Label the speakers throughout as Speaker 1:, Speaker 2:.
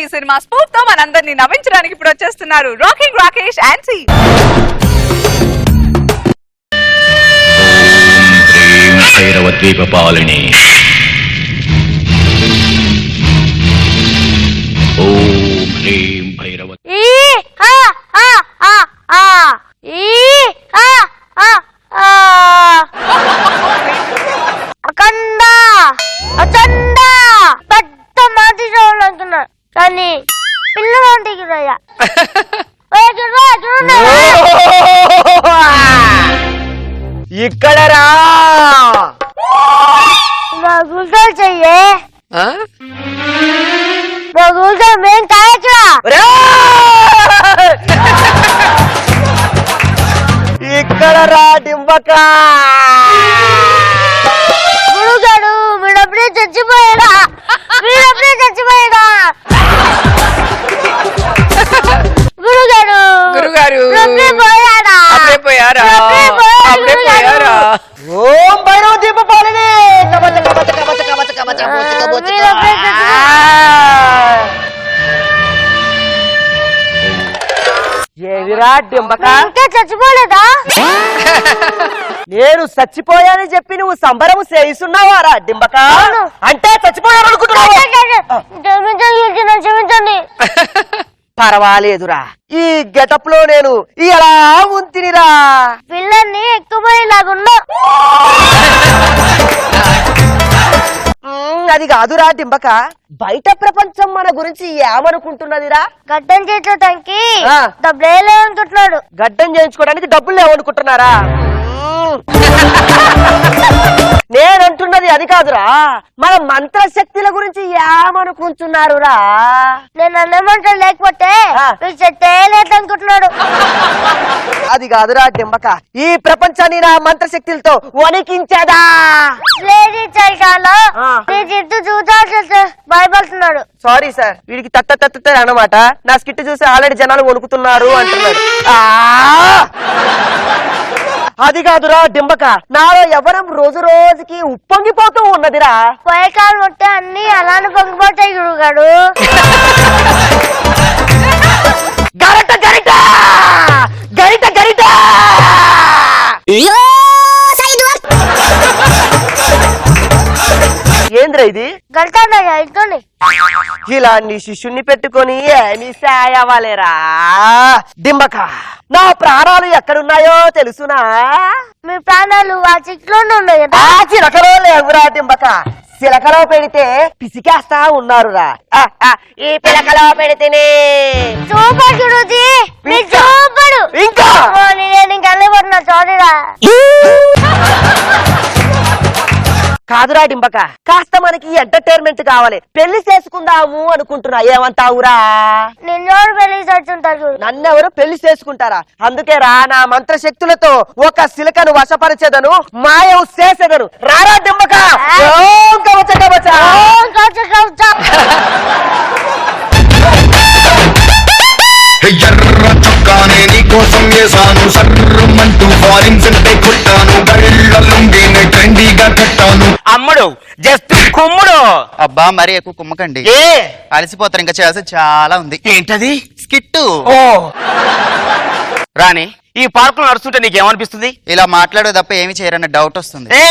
Speaker 1: Bhairavi cinema spoof తో మనందరినీ నవ్వించడానికి ఇప్పుడు వచ్చేస్తున్నారు rocking Rakesh and C.
Speaker 2: Bhairava ద్వీపపాలిని ఓం హ్రీం భైరవ
Speaker 3: అఖండ అచండ పెద్ద మాది అంటున్నారు కానీ పిల్లవాడికి రయ్యా
Speaker 4: ఇక్కడ రా
Speaker 3: మా గుంటలు చెయ్యే మా గుంటలు మేము కాయచ్చురా
Speaker 4: ఇక్కడ రా డింబక
Speaker 3: గురుగారు వీడప్పుడే చచ్చిపోయాడా వీడప్పుడే చచ్చిపోయాడా గురుగారు
Speaker 1: గురుగారు
Speaker 3: పోయాడా
Speaker 1: పోయారా
Speaker 3: పోయారా
Speaker 4: ఓం భైరవ దీపపాలిని కబచ కబచ కబచ కబచ కబచ ఏదిరా డింబక
Speaker 3: ఇంకా చచ్చిపోలేదా
Speaker 4: నేను చచ్చిపోయానని చెప్పి నువ్వు సంబరము చేయిస్తున్నావారా డింబక అంటే చచ్చిపోయాను అనుకుంటున్నావు
Speaker 3: క్షమించండి క్షమించండి
Speaker 4: పర్వాలేదురా ఈ గెటప్ లో నేను ఎలా ఉంతినిరా
Speaker 3: పిల్లల్ని ఎక్కువలాగున్నా
Speaker 4: అది కాదురా డింబక బయట ప్రపంచం మన గురించి ఏమనుకుంటున్నదిరా
Speaker 3: గడ్డం చేయించడానికి
Speaker 4: ఆ.
Speaker 3: డబ్బులే అనుకుంటున్నాడు
Speaker 4: గడ్డం చేయించుకోవడానికి డబ్బులు లేవనుకుంటున్నారా నేనంటున్నది అది కాదురా మన మంత్రశక్తుల గురించి ఏమనుకుంటున్నారురా
Speaker 3: నేను అన్నమంటాడు లేకపోతే
Speaker 4: ఆ.
Speaker 3: మీకు చెట్టేలేదు అనుకుంటున్నాడు
Speaker 4: అది కాదురా డింబక ఈ ప్రపంచాన్ని నా మంత్రశక్తులతో వణికించదా
Speaker 3: లేదు చాలా
Speaker 4: ఆ.
Speaker 3: నీ చుట్టూ చూసా భయపడుతున్నాడు
Speaker 4: సారీ సార్ వీడికి తత్త అన్నమాట నా స్కిట్ చూసి ఆల్రెడీ జనాలు వణుకుతున్నారు అంటున్నాడు అది కాదురా డింబక నాలో ఎవరం రోజు రోజుకి ఉప్పొంగిపోతూ ఉన్నదిరా
Speaker 3: పోయకాలు ముట్టే అన్ని అలానే పొంగిపోతాయి గురుగాడు
Speaker 4: గరిట గరిట గరిట గరిట ఏంద్రా ఇది
Speaker 3: గడతాడయ్యా ఇంకోండి
Speaker 4: ఇలా నీ శిష్యుణ్ణి పెట్టుకొని ఏమి సాయవాలేరా డింబక నా ప్రాణాలు ఎక్కడున్నాయో తెలుసునా
Speaker 3: మీ ప్రాణాలు ఆ చిక్కులోనే ఉన్నాయి కదా
Speaker 4: ఆ చిలకలో లేవురా డింబక చిలకలో పెడితే పిసికేస్తా ఉన్నారురా ఈ పిలకలో పెడితేనే
Speaker 3: సూపర్ గురుజీ మీరు సూపర్
Speaker 4: ఇంకా
Speaker 3: నేను ఇంకా వెళ్ళిపోతున్నా సారీరా
Speaker 4: కాదురా డింబక కాస్త మనకి ఎంటర్టైన్మెంట్ కావాలి పెళ్లి చేసుకుందాము అనుకుంటున్నా ఏమంటావురా
Speaker 3: నిన్నోడు పెళ్లి చచ్చుంటారు
Speaker 4: నన్నెవరు పెళ్లి చేసుకుంటారా అందుకే రా నా మంత్రశక్తులతో ఒక సిలకను వశపరిచేదను మాయం చేసేదను రారా డింబక ఓం కవచ కవచ
Speaker 5: ఎర్ర చొక్కానే నీకోసం వేసాను సర్రమంటూ ఫారిన్స్ అంటే కొట్టాను గళ్ళ లుంగిని ట్రెండీగా కట్టాను
Speaker 6: అమ్ముడు జస్ట్ కుమ్ముడు.
Speaker 7: అబ్బా మరి ఎక్కువ కుమ్మకండి
Speaker 6: ఏ
Speaker 7: అలసిపోతారు ఇంకా చేయాల్సి చాలా ఉంది
Speaker 6: ఏంటది?
Speaker 7: స్కిట్టు
Speaker 6: ఓ రాణి ఈ పార్క్ లో నడుస్తుంటే నీకేమనిపిస్తుంది?
Speaker 7: ఇలా మాట్లాడే తప్ప ఏమి చేయరన్న డౌట్ వస్తుంది.
Speaker 6: ఏ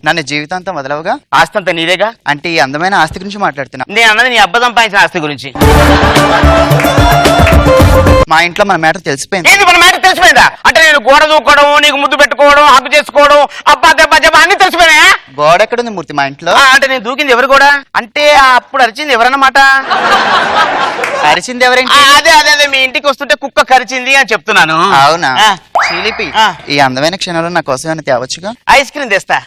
Speaker 7: నన్ను జీవితాంతం వదలవుగా?
Speaker 6: ఆస్తి అంతా నీదేగా.
Speaker 7: అంటే ఈ అందమైన ఆస్తి గురించి మాట్లాడుతున్నా.
Speaker 6: నేను అన్నది నీ అబ్బ సంపాదించిన ఆస్తి గురించి.
Speaker 7: మా ఇంట్లో మన మ్యాటర్ తెలిసిపోయింది.
Speaker 6: ఏంది మన మ్యాటర్ తెలిసిపోయిందా? అంటే నేను గోడ దూకోవడం, నీకు ముద్దు పెట్టుకోవడం, హక్కు చేసుకోవడం, అబ్బా దెబ్బ దెబ్బ అన్ని తెలిసిపోయినా?
Speaker 7: గోడ ఎక్కడుంది మూర్తి మా ఇంట్లో?
Speaker 6: అంటే నేను దూకింది ఎవరు కూడా? అంటే అప్పుడు అరిచింది ఎవరన్నమాట?
Speaker 7: అరిచింది ఎవరేంటి?
Speaker 6: అదే అదే అదే మీ ఇంటికి వస్తుంటే కుక్క కరిచింది అని చెప్తున్నాను.
Speaker 7: అవునా? చిలిపి ఈ అందమైన క్షణంలో నా కోసం ఏమైనా తేవచ్చుగా?
Speaker 6: ఐస్ క్రీమ్ తెస్తా.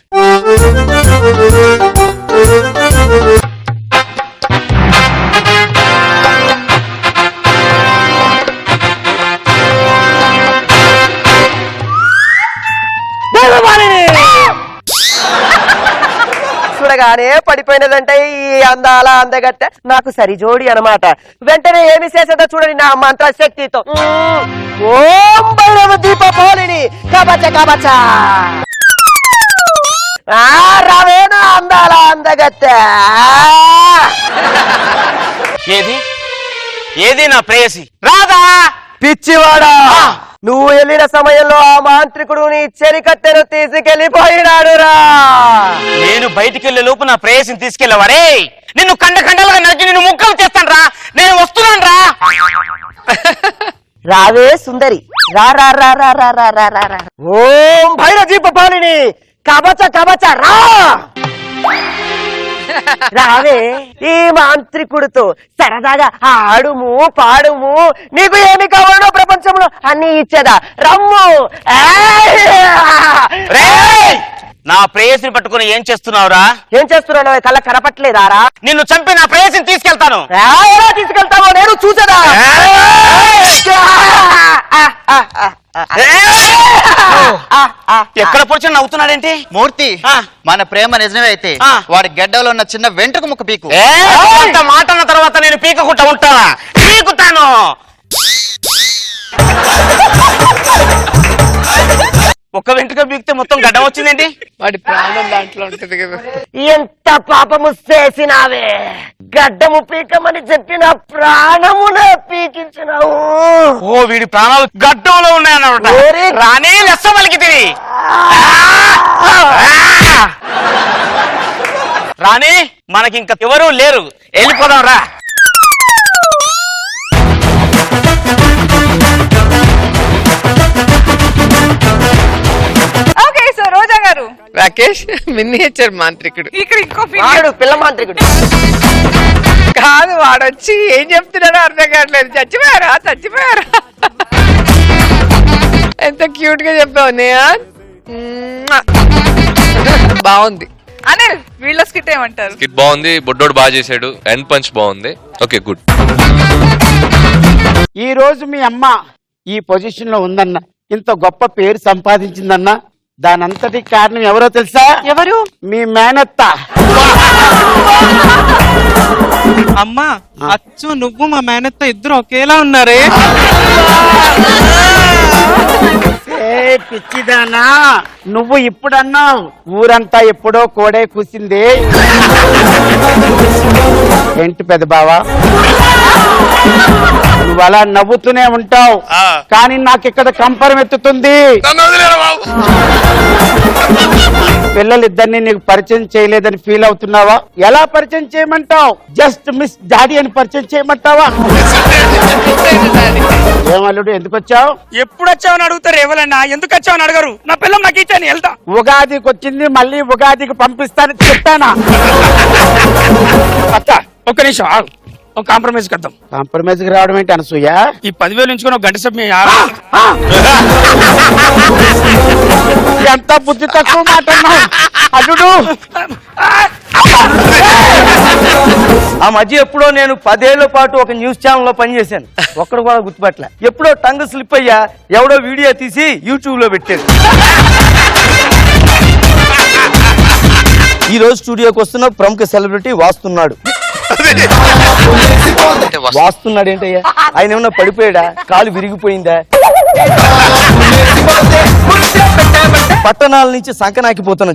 Speaker 4: చూడగానే పడిపోయినదంటే ఈ అందాల అందగట్ట నాకు సరిజోడి అన్నమాట. వెంటనే ఏమి చేసేదో చూడండి నా మంత్రశక్తితో. ఓం భైరవ దీపపాలిని కవచ కవచ రావేనా అందాల అందగత్తె.
Speaker 6: ఏది ఏది నా ప్రేయసి రాదా?
Speaker 4: పిచ్చివాడా, నువ్వు వెళ్ళిన సమయంలో ఆ మాంత్రికుడు నీ చెరికత్తెను తీసుకెళ్లిపోయినాడు రా.
Speaker 6: నేను బయటికి వెళ్లే లోపు నా ప్రేయసిని తీసుకెళ్ళవరే, నిన్ను కండ కండలుగా నరికి నిన్ను ముక్కలు చేస్తాను రా. నేను వస్తున్నాను రా.
Speaker 4: రావే సుందరి, రా రా రా రా రా రా రా రా రా. ఓం భైరవదీపపాలిని కవచ కవచ రా. రావే, ఈ మాంత్రికుడితో సరదాగా ఆడుము పాడుము, నీకు ఏమి కావాలో ప్రపంచంలో అన్ని ఇచ్చేదా. రమ్ము.
Speaker 6: రేయ్! నా ప్రేయసిని పట్టుకుని ఏం చేస్తున్నావురా?
Speaker 4: ఏం చేస్తున్నావు? కళ్ళ కనపట్లేదారా?
Speaker 6: నిన్ను చంపి నా ప్రేయసిని తీసుకెళ్తాను.
Speaker 4: ఎలా తీసుకెళ్తావో నేను చూసేదా.
Speaker 6: ఎక్కడ పొడిచి నవ్వుతున్నాడేంటి?
Speaker 7: మూర్తి,
Speaker 6: ఆ.
Speaker 7: మన ప్రేమ నిజమే అయితే
Speaker 6: ఆ.
Speaker 7: వాడి గడ్డలో ఉన్న చిన్న వెంట్రుక ముక్క పీకు.
Speaker 6: అంత మాట అన్న తర్వాత నేను పీకకుండా ఉంటానా? పీకుతాను. ఒక్క వెంట్రుక పీకితే మొత్తం గడ్డం వచ్చిందేంటి?
Speaker 8: వాడి ప్రాణం దాంట్లో ఉంటది కదా.
Speaker 4: ఎంత పాపము చేసినావే, గడ్డము పీకమని చెప్పిన ప్రాణమున పీకించినావు.
Speaker 6: ఓ, వీడి ప్రాణాలు గడ్డంలో ఉన్నాయన్నమాట.
Speaker 4: ఓరి.
Speaker 6: రానే లెస్స పలికి తిని రాణి, మనకి ఇంకా ఎవరూ లేరు, వెళ్ళిపోదాం రా.
Speaker 1: ఓకే, సో రోజా గారు
Speaker 8: రాకేష్ మినియేచర్ మాంత్రికుడు
Speaker 1: ఇక్కడ ఇంకో
Speaker 4: వాడు పిల్ల మాంత్రికుడు.
Speaker 8: కాదు, వాడొచ్చి ఏం చెప్తున్నాడో అర్థం కావట్లేదు. చచ్చిపోయారా చచ్చిపోయారా. ఎంత క్యూట్ గా చెప్పావు నేహా. బాగుంది.
Speaker 1: అనిల్, వీళ్ళ స్కిట్ ఏమంటారు?
Speaker 9: స్కిట్ బాగుంది, బొడ్డోడు బాగా చేశాడు, ఎండ్ పంచ్ బాగుంది. Okay, good.
Speaker 10: ఈ రోజు మీ అమ్మ ఈ పొజిషన్ లో ఉందన్న, ఇంత గొప్ప పేరు సంపాదించిందన్న, దానంతటి కారణం ఎవరో తెలుసా?
Speaker 4: ఎవరు?
Speaker 10: మీ మేనత్త.
Speaker 11: అమ్మా, అచ్చు నువ్వు మా మేనత్త ఇద్దరు ఒకేలా ఉన్నారే.
Speaker 10: ఏ పిచ్చిదానా, నువ్వు ఇప్పుడు అన్నావు, ఊరంతా ఎప్పుడో కోడే కూసింది. ఏంటి పెద్ద బావా, నువ్వు అలా నవ్వుతూనే ఉంటావు, కానీ నాకు ఇక్కడ కంపరం ఎత్తుతుంది. పిల్లలిద్దరిని నీకు పరిచయం చేయలేదని ఫీల్ అవుతున్నావా? ఎలా పరిచయం చేయమంటావు? జస్ట్ మిస్ డాడీ అని పరిచయం చేయమంటావా? ఏమల్లుడు, ఎందుకు వచ్చావు?
Speaker 11: ఎప్పుడు వచ్చావని అడుగుతారు ఎవరన్నా, ఎందుకు వచ్చావని అడగరు. నా పిల్లలు నాకు ఇచ్చాను, వెళ్తా.
Speaker 10: ఉగాదికి వచ్చింది, మళ్ళీ ఉగాదికి పంపిస్తానని చెప్పానా?
Speaker 11: అక్క ఒక్క నిమిషం ఆగు. ఒక కాంప్రమైజ్ కద్దాం.
Speaker 10: కాంప్రమైజ్ కి రావడం ఏంటి అనసూయ?
Speaker 11: ఈ 10,000 ఉంచుకొని ఒక గంట సేపు మీ
Speaker 10: ఎంత బుద్ధి తక్కువ మాట అన్నావు అల్లుడు.
Speaker 4: ఆ మధ్య ఎప్పుడో నేను 10 ఏళ్ల పాటు ఒక న్యూస్ ఛానల్ లో పనిచేశాను. ఒక్కడు కూడా గుర్తుపట్టలే. ఎప్పుడో టంగ్ స్లిప్ అయ్యా, ఎవడో వీడియో తీసి యూట్యూబ్ లో పెట్టాడు. ఈ రోజు స్టూడియోకి వస్తున్న ప్రముఖ సెలబ్రిటీ వాస్తున్నాడు. వాస్తున్నాడు ఏంటయ్యా? ఆయన ఏమన్నా పడిపోయాడా? కాలు విరిగిపోయిందా? పట్టణాల నుంచి సంకనాకిపోతున్న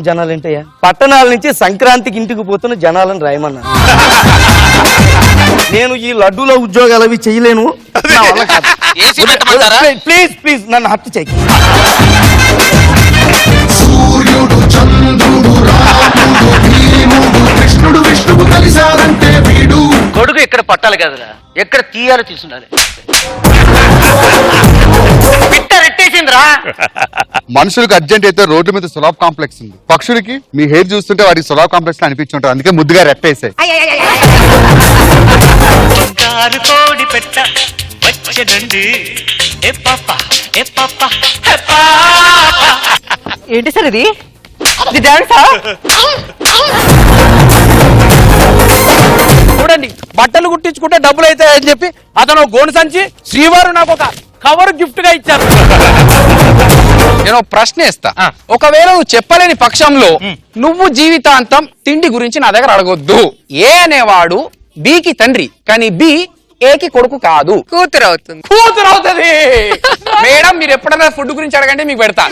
Speaker 4: జనాలు ఏంటయ్యా? పట్టణాల నుంచి సంక్రాంతికి ఇంటికి పోతున్న జనాలను రాయమన్నా. నేను ఈ లడ్డూలో ఉద్యోగాలు అవి చేయలేను. నా వల్ల కాదు. ప్లీజ్ ప్లీజ్ నన్ను హత్య చేయి.
Speaker 5: సూర్యుడు చంద్రుడు రాముడు భీముడు కృష్ణుడు విష్ణువు కలిశారంటే వీడు.
Speaker 4: కొడుకు ఎక్కడ పట్టాలి కదరా, ఎక్కడ తీయాలో తీసుండాలి.
Speaker 12: మనుషులకు అర్జెంట్ అయితే రోడ్డు మీద సులాబ్ కాంప్లెక్స్ ఉంది, పక్షులకి మీ హెయిర్ చూస్తుంటే వాడికి సులాబ్ కాంప్లెక్స్ అనిపించుంటారు, అందుకే ముద్దుగా రెట్టేసాయి.
Speaker 4: ఏంటి సార్ ఇది? డాన్సా?
Speaker 11: చూడండి, బట్టలు కుట్టించుకుంటే డబ్బులు అవుతాయని చెప్పి అతను గోను సంచి శ్రీవారు నాకు ఒక కవర్ గిఫ్ట్ గా ఇచ్చారు.
Speaker 8: నేను ప్రశ్న ఇస్తా. ఒకవేళ నువ్వు చెప్పలేని పక్షంలో నువ్వు జీవితాంతం తిండి గురించి నా దగ్గర అడగొద్దు. ఏ అనేవాడు బికి తండ్రి, కానీ బి ఏకి కొడుకు కాదు,
Speaker 1: కూతురు అవుతుంది.
Speaker 8: కూతురు అవుతుంది. మేడం మీరు ఎప్పుడైనా ఫుడ్ గురించి అడగండి మీకు పెడతా.